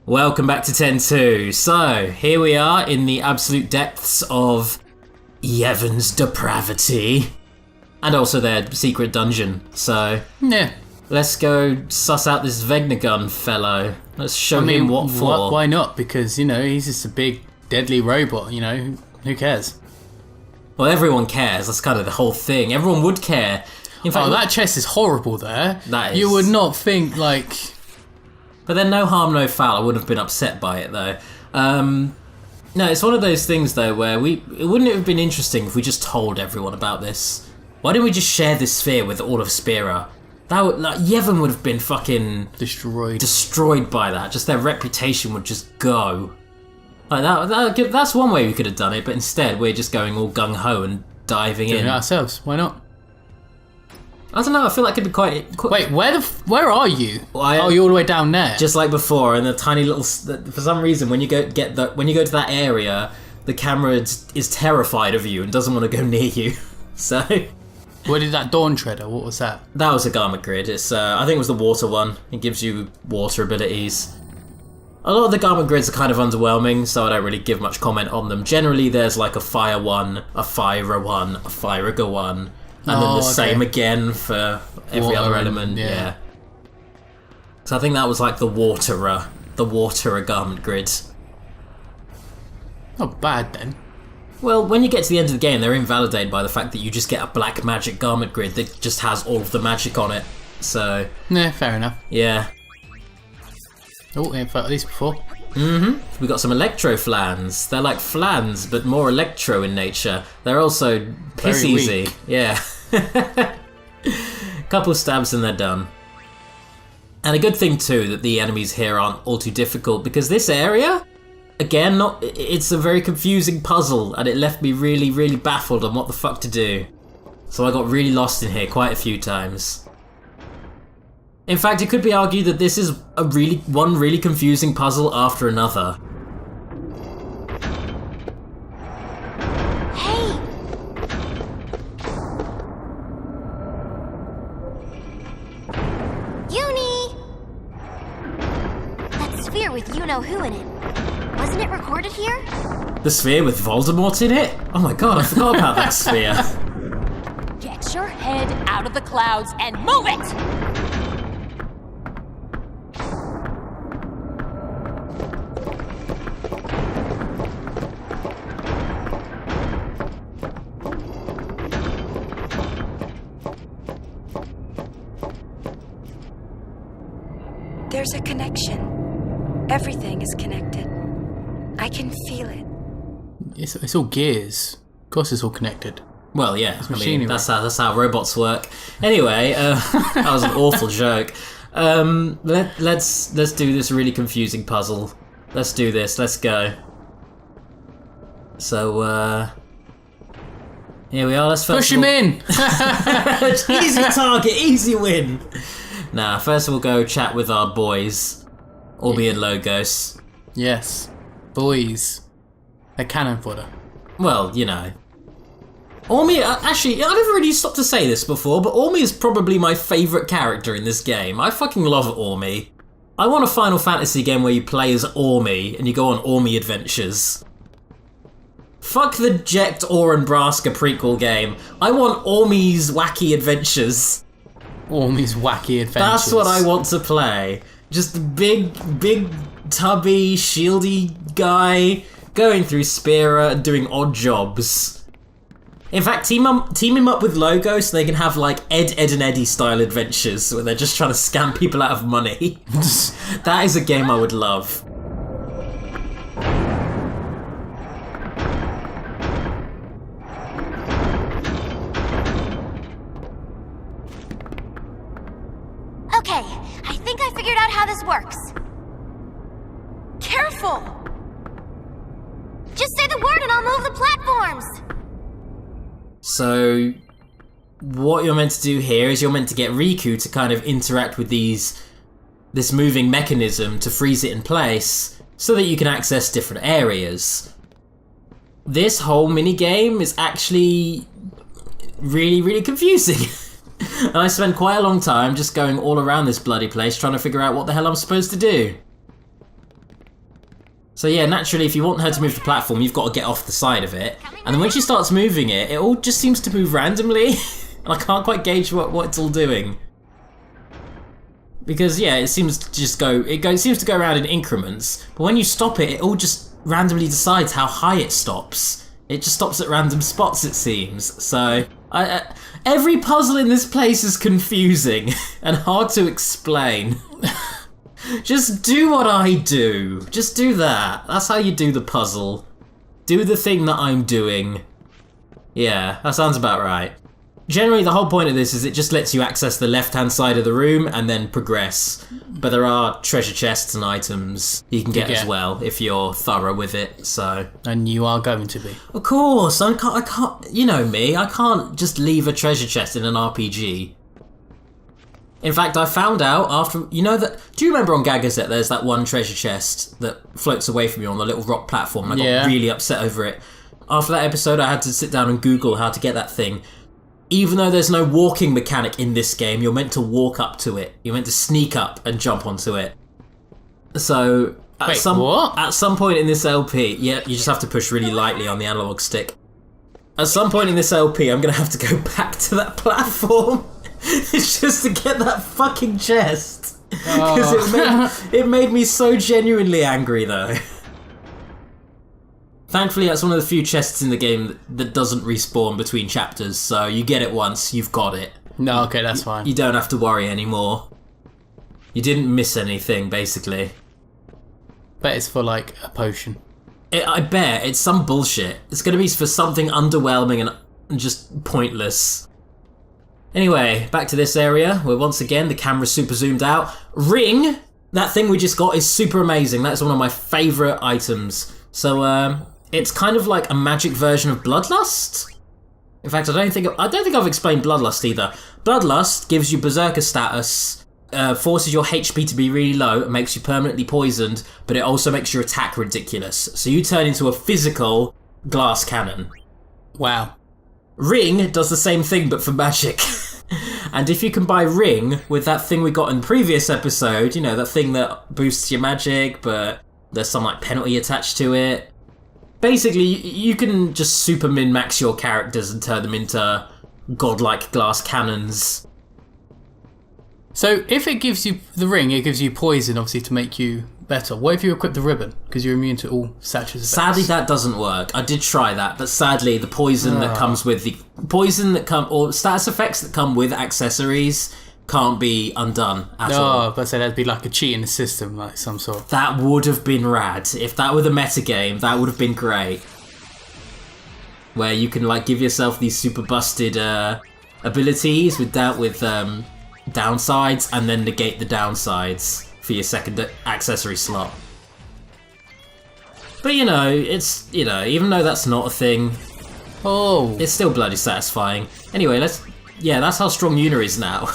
Welcome back to 10-2. So, here we are in the absolute depths of Yevon's depravity. And also their secret dungeon. So, Yeah. let's go suss out this Vegnagun fellow. Let's show him what for. Why not? Because, he's just a big, deadly robot, Who cares? Well, everyone cares. That's kind of the whole thing. Everyone would care. In fact, that chest is horrible there. That is. You would not think, But then no harm, no foul. I wouldn't have been upset by it, though. No, it's one of those things, though, where wouldn't it have been interesting if we just told everyone about this? Why didn't we just share this sphere with all of Spira? That would, Yevon would have been fucking destroyed by that. Just their reputation would just go. That's one way we could have done it, but instead we're just going all gung ho and diving in it ourselves. Why not? I don't know. I feel like it'd be quite. Wait, where are you? Well, you're all the way down there. Just like before, and the tiny little. For some reason, when you go to that area, the camera is terrified of you and doesn't want to go near you. So. Where did that Dawn Treader? What was that? That was a garment grid. It's I think it was the water one. It gives you water abilities. A lot of the garment grids are kind of underwhelming, so I don't really give much comment on them. Generally, there's like a fire one, a fire one, a firiga one. And then the same again for every other element, yeah. So I think that was like the waterer garment grid. Not bad then. Well, when you get to the end of the game, they're invalidated by the fact that you just get a black magic garment grid that just has all of the magic on it. So... Yeah, fair enough. Yeah. Oh, yeah, felt these before. We got some electro flans. They're like flans, but more electro in nature. They're also piss Very easy. weak. Yeah. Couple stabs and they're done. And a good thing too that the enemies here aren't all too difficult, because this area, again, it's a very confusing puzzle, and it left me really, really baffled on what the fuck to do. So I got really lost in here quite a few times. In fact, it could be argued that this is one really confusing puzzle after another. Hey! Uni! That sphere with you-know-who in it. Wasn't it recorded here? The sphere with Voldemort in it? Oh my god, I forgot about that sphere. Get your head out of the clouds and move it! There's a connection. Everything is connected. I can feel it. It's all gears. Of course it's all connected. Well, yeah, It's machinery. that's how robots work. Anyway, that was an awful joke. Let's do this really confusing puzzle. Let's do this. Let's go. So, here we are. Let's Push him in! Easy target, easy win. Nah, first we'll go chat with our boys, albeit Logos. Yes. Boys. They're cannon fodder. Well, Ormi, actually, I never really stopped to say this before, but Ormi is probably my favourite character in this game. I fucking love Ormi. I want a Final Fantasy game where you play as Ormi and you go on Ormi adventures. Fuck the Jekt Oran Braska prequel game. I want Ormi's wacky adventures. Ormi's wacky adventures. That's what I want to play. Just a big, tubby, shieldy guy going through Spira and doing odd jobs. In fact, team him up with Logos so they can have like Ed, and Eddie style adventures where they're just trying to scam people out of money. That is a game I would love. Okay, I think I figured out how this works. Careful! Just say the word and I'll move the platforms! So, what you're meant to do here is you're meant to get Riku to kind of interact with this moving mechanism to freeze it in place so that you can access different areas. This whole minigame is actually really, really confusing. And I spent quite a long time just going all around this bloody place trying to figure out what the hell I'm supposed to do. So yeah, naturally, if you want her to move the platform, you've got to get off the side of it. And then when she starts moving it, it all just seems to move randomly. And I can't quite gauge what it's all doing. Because yeah, it seems to just seems to go around in increments. But when you stop it, it all just randomly decides how high it stops. It just stops at random spots, it seems. So every puzzle in this place is confusing and hard to explain. Just do what I do. Just do that. That's how you do the puzzle. Do the thing that I'm doing. Yeah, that sounds about right. Generally, the whole point of this is it just lets you access the left-hand side of the room and then progress. But there are treasure chests and items you can get as well if you're thorough with it, so... And you are going to be. Of course, I can't, you know me, I can't just leave a treasure chest in an RPG. In fact, I found out after, do you remember on Gagazette there's that one treasure chest that floats away from you on the little rock platform, and I got really upset over it. After that episode, I had to sit down and Google how to get that thing. Even though there's no walking mechanic in this game, you're meant to walk up to it. You're meant to sneak up and jump onto it. So, at some point in this LP, you just have to push really lightly on the analog stick. At some point in this LP, I'm going to have to go back to that platform. It's just to get that fucking chest. Because it made me so genuinely angry, though. Thankfully, that's one of the few chests in the game that doesn't respawn between chapters, so you get it once, you've got it. No, okay, that's fine. You don't have to worry anymore. You didn't miss anything, basically. Bet it's for, like, a potion. I bet. It's some bullshit. It's going to be for something underwhelming and just pointless. Anyway, back to this area, where once again the camera's super zoomed out. Ring! That thing we just got is super amazing. That's one of my favourite items. So, it's kind of like a magic version of Bloodlust. In fact, I don't think I've explained Bloodlust either. Bloodlust gives you Berserker status, forces your HP to be really low, and makes you permanently poisoned, but it also makes your attack ridiculous. So you turn into a physical glass cannon. Wow. Ring does the same thing, but for magic. And if you can buy Ring with that thing we got in the previous episode, that thing that boosts your magic, but there's some like penalty attached to it. Basically, you can just super min-max your characters and turn them into godlike glass cannons. So if it gives you the ring, it gives you poison, obviously, to make you better. What if you equip the ribbon? Because you're immune to all statues effects. Sadly, that doesn't work. I did try that, but sadly, the poison that comes with or status effects that come with accessories can't be undone at all. But so that'd be like a cheat in the system, like some sort. That would have been rad. If that were the metagame, that would have been great. Where you can like give yourself these super busted abilities with downsides and then negate the downsides for your second accessory slot. But it's even though that's not a thing, it's still bloody satisfying. Anyway, that's how strong Yuna is now.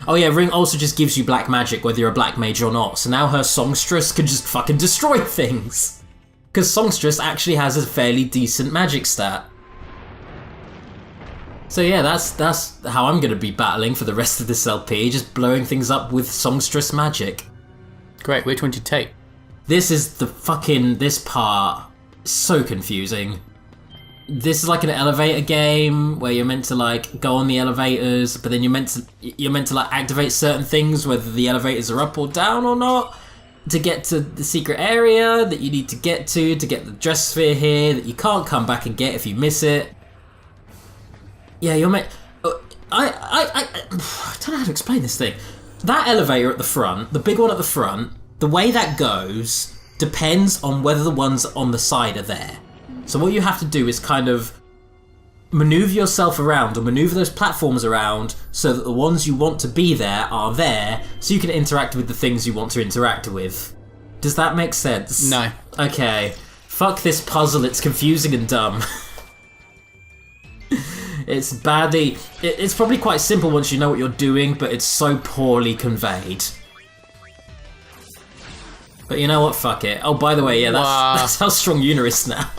Oh yeah, Ring also just gives you black magic whether you're a black mage or not, so now her songstress can just fucking destroy things. Because songstress actually has a fairly decent magic stat. So yeah, that's how I'm going to be battling for the rest of this LP, just blowing things up with songstress magic. Great, which one did you take? This part is so confusing. This is like an elevator game where you're meant to like go on the elevators, but then you're meant to like activate certain things, whether the elevators are up or down or not, to get to the secret area that you need to get the dress sphere here that you can't come back and get if you miss it. Yeah, you're meant. I don't know how to explain this thing. That elevator at the front, the big one at the front, the way that goes depends on whether the ones on the side are there. So what you have to do is kind of maneuver yourself around, or maneuver those platforms around so that the ones you want to be there are there, so you can interact with the things you want to interact with. Does that make sense? No. Okay. Fuck this puzzle, it's confusing and dumb. It's badly... It's probably quite simple once you know what you're doing, but it's so poorly conveyed. But you know what? Fuck it. Oh, by the way, yeah, that's how strong Yuna is now.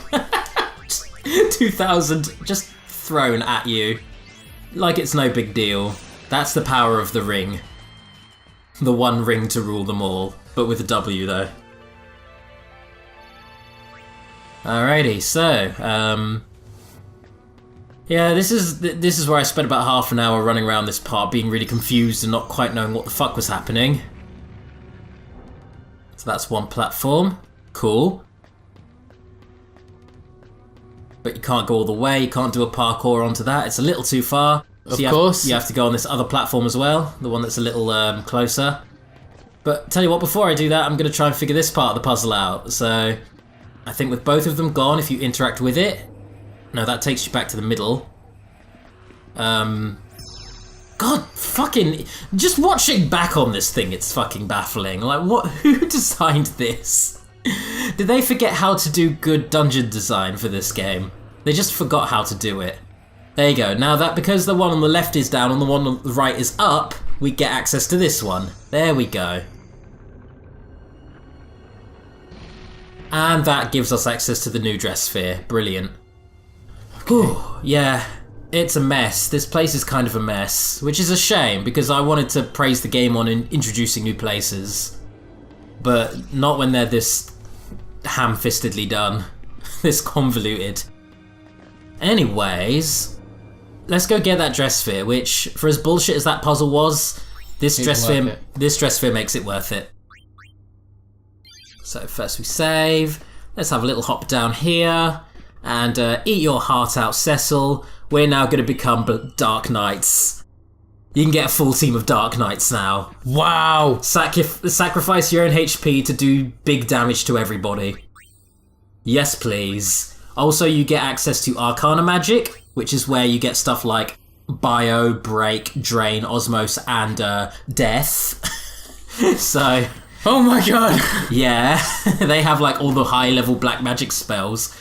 2,000 just thrown at you. Like it's no big deal. That's the power of the ring. The one ring to rule them all. But with a W, though. Alrighty, so, yeah, this is where I spent about half an hour running around this part, being really confused and not quite knowing what the fuck was happening. So that's one platform. Cool. But you can't go all the way, you can't do a parkour onto that, it's a little too far. Of course. You have to go on this other platform as well, the one that's a little closer. But tell you what, before I do that, I'm going to try and figure this part of the puzzle out. So, I think with both of them gone, if you interact with it... No, that takes you back to the middle. God, fucking... Just watching back on this thing, it's fucking baffling. Like, what? Who designed this? Did they forget how to do good dungeon design for this game? They just forgot how to do it. There you go. Now that, because the one on the left is down and the one on the right is up, we get access to this one. There we go. And that gives us access to the new dress sphere. Brilliant. Okay. Whew, yeah, it's a mess. This place is kind of a mess, which is a shame because I wanted to praise the game on introducing new places. But not when they're this ham-fistedly done. This convoluted. Anyways, let's go get that dress sphere, which, for as bullshit as that puzzle was, this dress sphere makes it worth it. So first we save. Let's have a little hop down here. And eat your heart out, Cecil. We're now going to become Dark Knights. You can get a full team of Dark Knights now. Wow! Sacrifice your own HP to do big damage to everybody. Yes, please. Also, you get access to Arcana magic, which is where you get stuff like Bio, Break, Drain, Osmos, and Death. So... Oh my god! Yeah, they have like all the high-level black magic spells.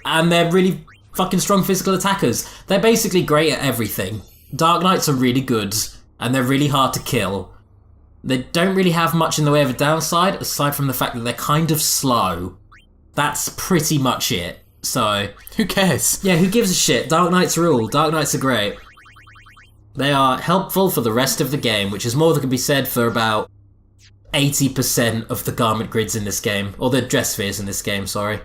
And they're really fucking strong physical attackers. They're basically great at everything. Dark Knights are really good, and they're really hard to kill. They don't really have much in the way of a downside, aside from the fact that they're kind of slow. That's pretty much it. So... Who cares? Yeah, who gives a shit? Dark Knights rule. Dark Knights are great. They are helpful for the rest of the game, which is more than can be said for about 80% of the garment grids in this game. Or the dress spheres in this game, sorry.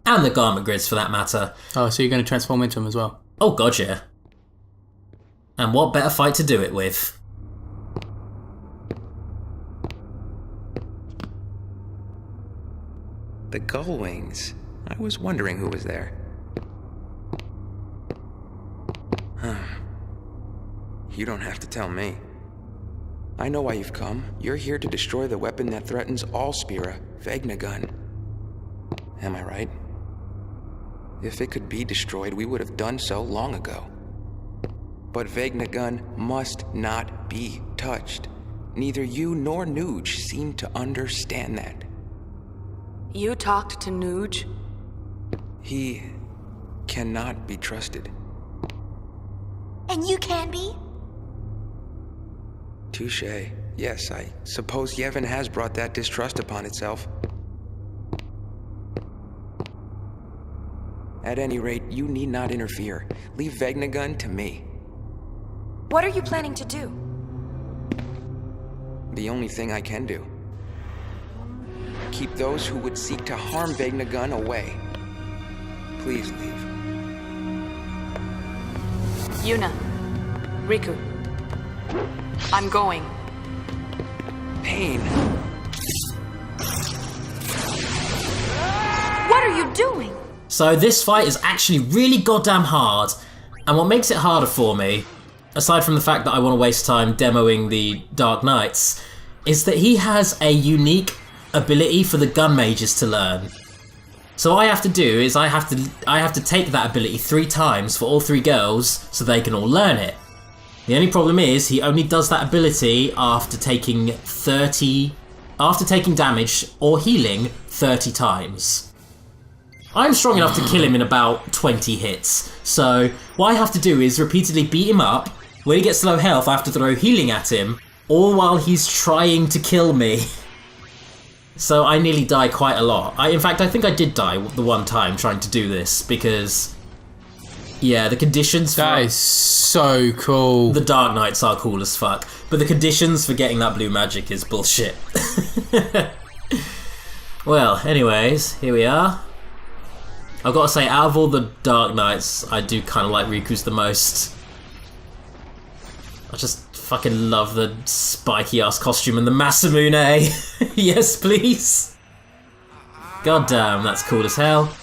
And the garment grids, for that matter. Oh, so you're going to transform into them as well? Oh, god, yeah. And what better fight to do it with? The gull wings. I was wondering who was there. You don't have to tell me. I know why you've come. You're here to destroy the weapon that threatens all Spira, Vegnagun. Am I right? If it could be destroyed, we would have done so long ago. But Vegnagun must not be touched. Neither you nor Nuge seem to understand that. You talked to Nuge? He cannot be trusted. And you can be? Touché. Yes, I suppose Yevon has brought that distrust upon itself. At any rate, you need not interfere. Leave Vegnagun to me. What are you planning to do? The only thing I can do. Keep those who would seek to harm Vegnagun away. Please leave. Yuna. Riku. I'm going. Pain. What are you doing? So this fight is actually really goddamn hard, and what makes it harder for me, aside from the fact that I want to waste time demoing the Dark Knights, is that he has a unique ability for the gun mages to learn. So all I have to do is I have to take that ability 3 times for all 3 girls so they can all learn it. The only problem is he only does that ability after taking damage or healing 30 times. I'm strong enough to kill him in about 20 hits, so what I have to do is repeatedly beat him up. When he gets low health, I have to throw healing at him, all while he's trying to kill me. So I nearly die quite a lot. In fact, I think I did die the one time trying to do this, because... yeah, the conditions for... That is so cool. The Dark Knights are cool as fuck, but the conditions for getting that blue magic is bullshit. Well, anyways, here we are. I've got to say, out of all the Dark Knights, I do kind of like Riku's the most. I just fucking love the spiky ass costume and the Masamune. Yes, please. God damn, that's cool as hell.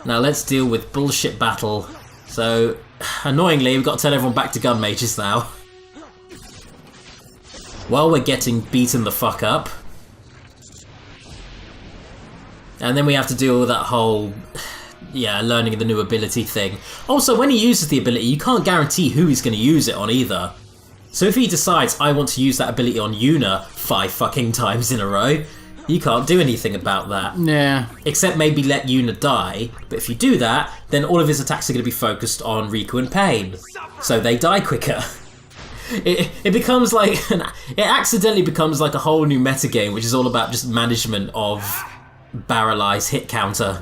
Now let's deal with bullshit battle. So, annoyingly, we've got to turn everyone back to gun mages now. While we're getting beaten the fuck up. And then we have to deal with that whole, learning the new ability thing. Also, when he uses the ability, you can't guarantee who he's going to use it on either. So if he decides, I want to use that ability on Yuna 5 fucking times in a row, you can't do anything about that. Yeah. Except maybe let Yuna die. But if you do that, then all of his attacks are going to be focused on Riku and Pain. So they die quicker. It becomes like... It accidentally becomes like a whole new metagame, which is all about just management of Barrelai's hit counter.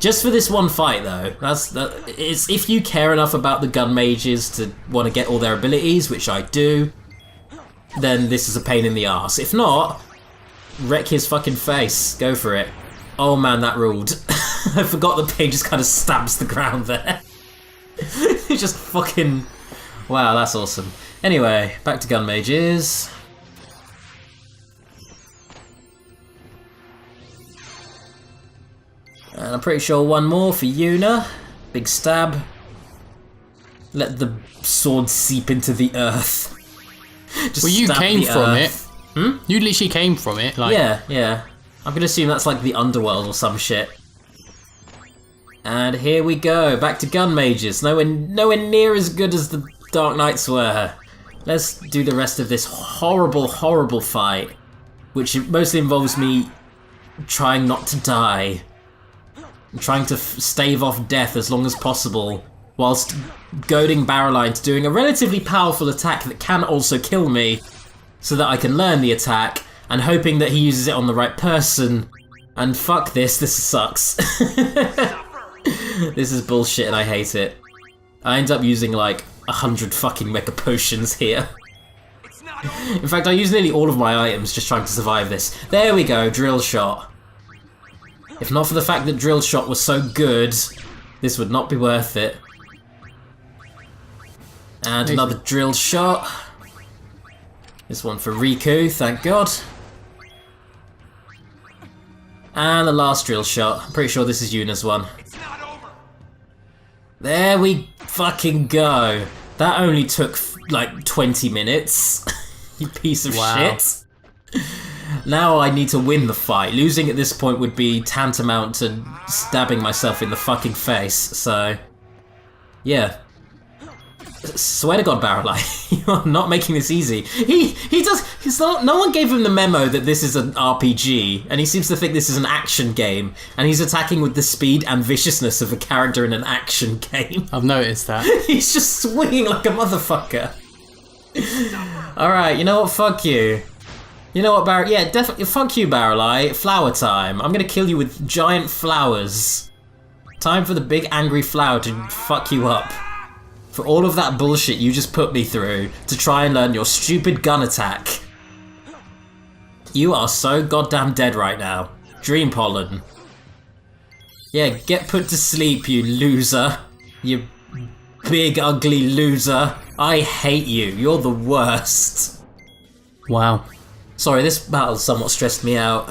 Just for this one fight, though. It's if you care enough about the gun mages to want to get all their abilities, which I do, then this is a pain in the arse. If not, wreck his fucking face. Go for it. Oh man, that ruled. I forgot that Pain just kind of stabs the ground there. He just fucking... Wow, that's awesome. Anyway, back to gun mages. And I'm pretty sure one more for Yuna. Big stab. Let the sword seep into the earth. Just Well, you stab came the from earth. it. You literally came from it. Like, Yeah. I'm gonna assume that's like the underworld or some shit. And here we go, back to gun mages. Nowhere near as good as the Dark Knights were. Let's do the rest of this horrible, horrible fight, which mostly involves me trying not to die. I'm trying to stave off death as long as possible, whilst goading Barrelai into doing a relatively powerful attack that can also kill me, so that I can learn the attack, and hoping that he uses it on the right person. And fuck this sucks. This is bullshit and I hate it. I end up using like 100 fucking mega potions here. In fact, I use nearly all of my items just trying to survive this. There we go, drill shot. If not for the fact that drill shot was so good, this would not be worth it. And another drill shot. This one for Riku, thank God. And the last drill shot. I'm pretty sure this is Yuna's one. There we fucking go. That only took like 20 minutes. You piece of shit. Now I need to win the fight. Losing at this point would be tantamount to stabbing myself in the fucking face, so... Yeah. Swear to God, Barrelai, you are not making this easy. He does. No one gave him the memo that this is an RPG, and he seems to think this is an action game, and he's attacking with the speed and viciousness of a character in an action game. I've noticed that. He's just swinging like a motherfucker. Alright, you know what? Fuck you. You know what, yeah, definitely. Fuck you, Barrelai. Flower time. I'm gonna kill you with giant flowers. Time for the big angry flower to fuck you up. For all of that bullshit you just put me through to try and learn your stupid gun attack. You are so goddamn dead right now. Dream pollen. Yeah, get put to sleep, you loser. You big ugly loser. I hate you. You're the worst. Wow. Sorry, this battle somewhat stressed me out.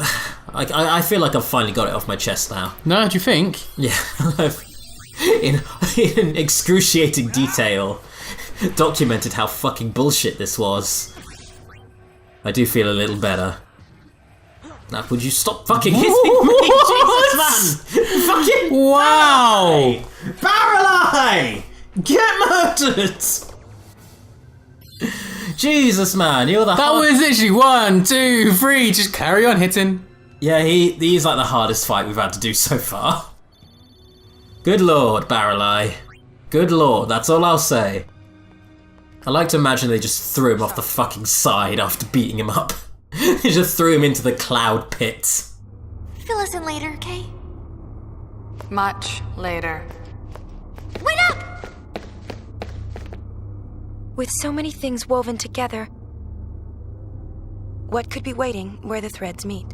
I feel like I've finally got it off my chest now. No, do you think? Yeah, in excruciating detail, documented how fucking bullshit this was. I do feel a little better. Now, would you stop fucking hitting me? Jesus, man! Fucking Wow! Barrelai! Get murdered! Jesus, man, you're the That was literally 1, 2, 3. Just carry on hitting. Yeah, he's like the hardest fight we've had to do so far. Good lord, Barrelai. Good lord, that's all I'll say. I like to imagine they just threw him off the fucking side after beating him up. They just threw him into the cloud pit. Fill us in later, okay? Much later. Wait up! With so many things woven together, what could be waiting where the threads meet?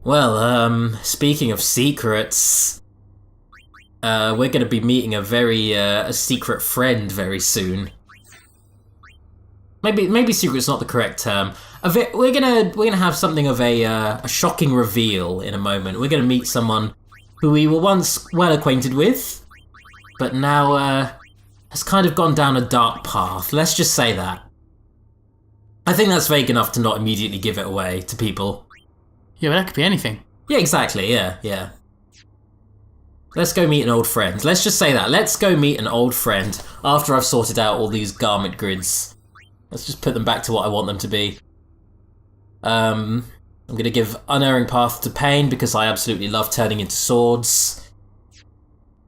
Well, speaking of secrets, we're going to be meeting a secret friend very soon. Maybe secret's not the correct term. We're gonna have something of a shocking reveal in a moment. We're gonna meet someone who we were once well acquainted with, but now has kind of gone down a dark path. Let's just say that. I think that's vague enough to not immediately give it away to people. Yeah, but that could be anything. Yeah, exactly. Yeah. Let's go meet an old friend. Let's just say that. Let's go meet an old friend after I've sorted out all these garment grids. Let's just put them back to what I want them to be. I'm going to give Unerring Path to Pain because I absolutely love turning into swords.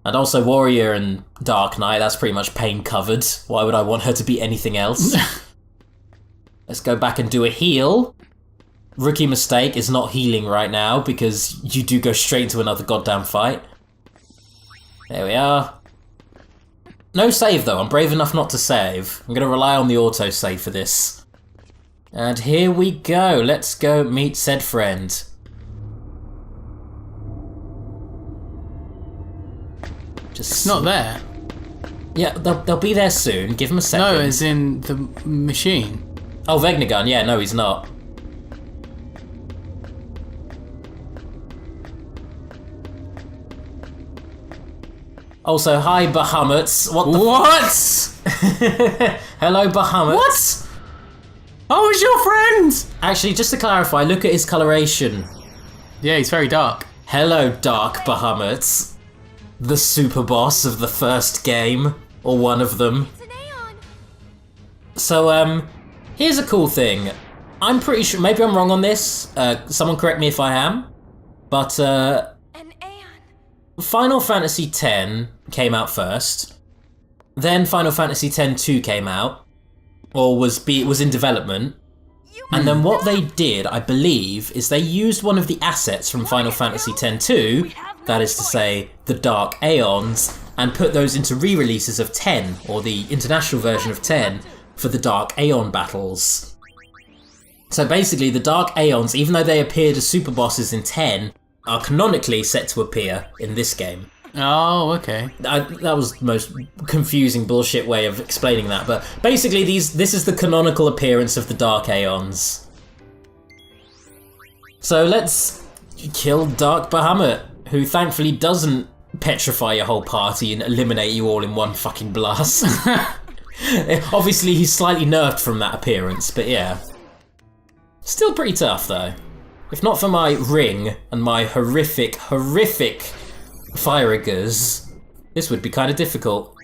And also Warrior and Dark Knight, that's pretty much Pain covered. Why would I want her to be anything else? Let's go back and do a heal. Rookie mistake is not healing right now because you do go straight into another goddamn fight. There we are. No save though, I'm brave enough not to save. I'm going to rely on the autosave for this. And here we go, let's go meet said friend. Just It's not there. Yeah, they'll be there soon, give him a second. No, as in the machine. Oh, Vegnagun, yeah, no he's not. Also, hi Bahamut. Hello Bahamut. What? Oh, it's your friend! Actually, just to clarify, look at his coloration. Yeah, he's very dark. Hello Dark Bahamut. The super boss of the first game. Or one of them. It's an Aeon. So, here's a cool thing. I'm pretty sure, maybe I'm wrong on this. Someone correct me if I am. But, An Aeon. Final Fantasy X came out first. Then Final Fantasy X-2 came out. Or was in development. And then what they did, I believe, is they used one of the assets from Final Fantasy X-2, that is to say, the Dark Aeons, and put those into re-releases of 10, or the international version of 10, for the Dark Aeon battles. So basically, the Dark Aeons, even though they appeared as super bosses in 10, are canonically set to appear in this game. Oh, okay. That was the most confusing bullshit way of explaining that, but basically this is the canonical appearance of the Dark Aeons. So let's kill Dark Bahamut, who thankfully doesn't petrify your whole party and eliminate you all in one fucking blast. Obviously he's slightly nerfed from that appearance, but yeah. Still pretty tough though. If not for my ring and my horrific Firigers, this would be kind of difficult.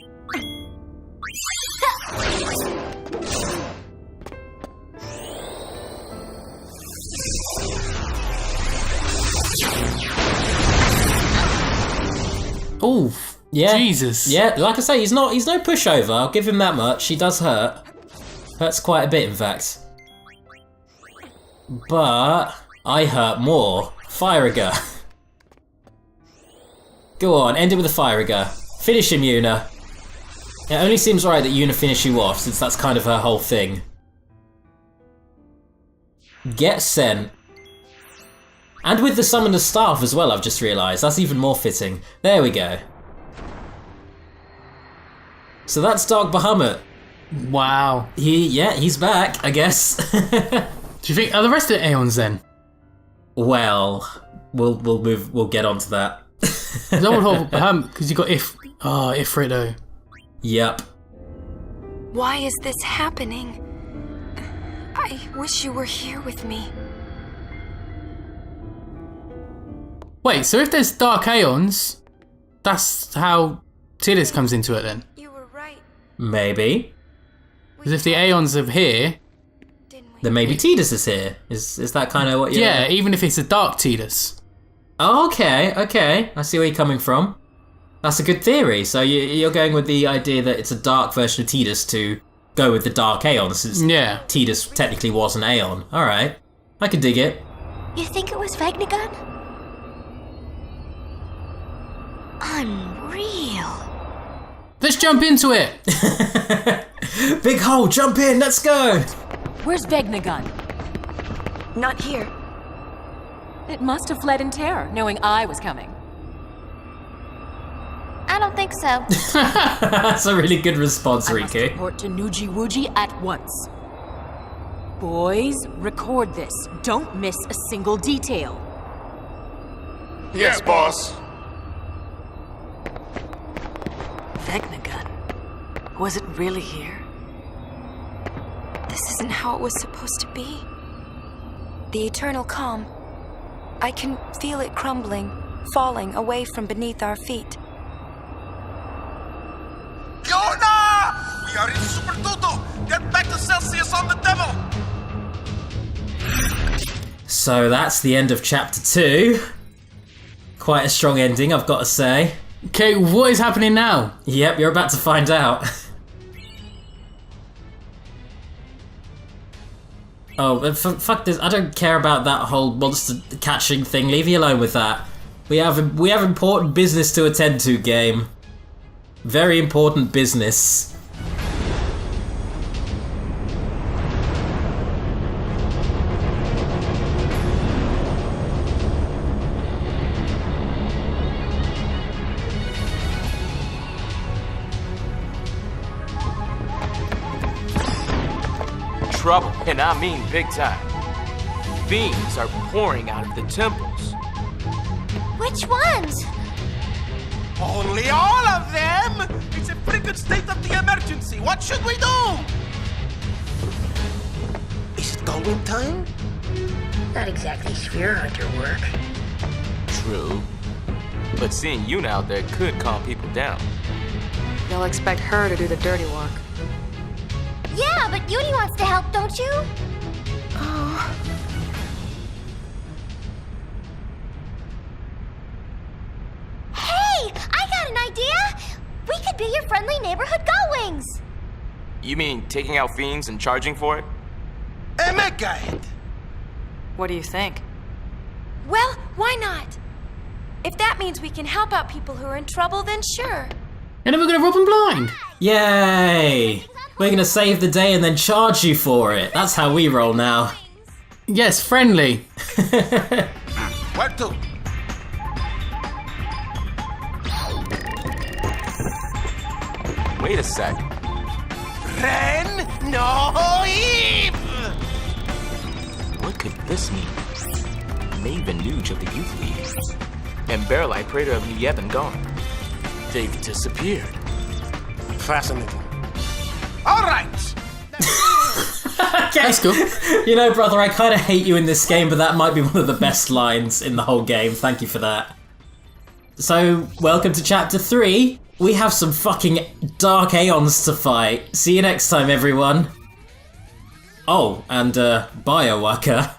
Oh, Yeah, Jesus. Yeah, like I say, he's no pushover. I'll give him that much. He does hurt. Hurts quite a bit, in fact. But I hurt more. Firiger. Go on, end it with a Firiger. Finish him, Yuna. It only seems right that Yuna finish you off, since that's kind of her whole thing. Get sent. And with the Summoner's Staff as well, I've just realised. That's even more fitting. There we go. So that's Dark Bahamut. Wow. He's back, I guess. Do you think are the rest of the Aeons then? Well, we'll get onto that. Because you got Ifrit though. Yep. Why is this happening? I wish you were here with me. Wait, so if there's Dark Aeons, that's how Tidus comes into it then? You were right, Maybe. Because if the Aeons are here, didn't we? Then maybe Tidus is here. Is that kind of what you're... yeah, even if it's a Dark Tidus. Oh, okay. I see where you're coming from. That's a good theory. So you're going with the idea that it's a dark version of Tidus to go with the Dark Aeon, since Yeah. Tidus technically was an Aeon. Alright. I can dig it. You think it was Vegnagun? Unreal. Let's jump into it! Big hole, jump in, let's go! Where's Vegnagun? Not here. It must have fled in terror, knowing I was coming. I don't think so. That's a really good response, I must Riku. report to Nuji Wuji at once. Boys, record this. Don't miss a single detail. Yes, boss. Vegnagun. Was it really here? This isn't how it was supposed to be. The eternal calm. I can feel it crumbling, falling away from beneath our feet. Yona! We are in Super Tutu! Get back to Celsius on the devil! So that's the end of chapter 2. Quite a strong ending, I've got to say. Okay, what is happening now? Yep, you're about to find out. Oh, but fuck this. I don't care about that whole monster catching thing. Leave me alone with that. We have important business to attend to, game. Very important business. Trouble, and I mean big time. Fiends are pouring out of the temples. Which ones? Only all of them! It's a freaking state of the emergency. What should we do? Is it going time? Not exactly sphere hunter work. True. But seeing Yuna out there could calm people down. They'll expect her to do the dirty work. Yeah, but Uni wants to help, don't you? Oh. Hey, I got an idea! We could be your friendly neighborhood Gullwings! You mean taking out fiends and charging for it? Emeka! What do you think? Well, why not? If that means we can help out people who are in trouble, then sure. And then we're gonna rob them blind. Yay! We're gonna save the day and then charge you for it. That's how we roll now. Yes, friendly. Where to? Wait a sec. Ren no Eve! What could this mean? Maven Nuge of the Youth League. And Bearlight Praetor of Nieven gone. They've disappeared. Fascinating. All right. Okay. That's cool. You know, brother, I kind of hate you in this game, but that might be one of the best lines in the whole game. Thank you for that. So, welcome to chapter 3. We have some fucking dark aeons to fight. See you next time, everyone. Oh, and Biowaka.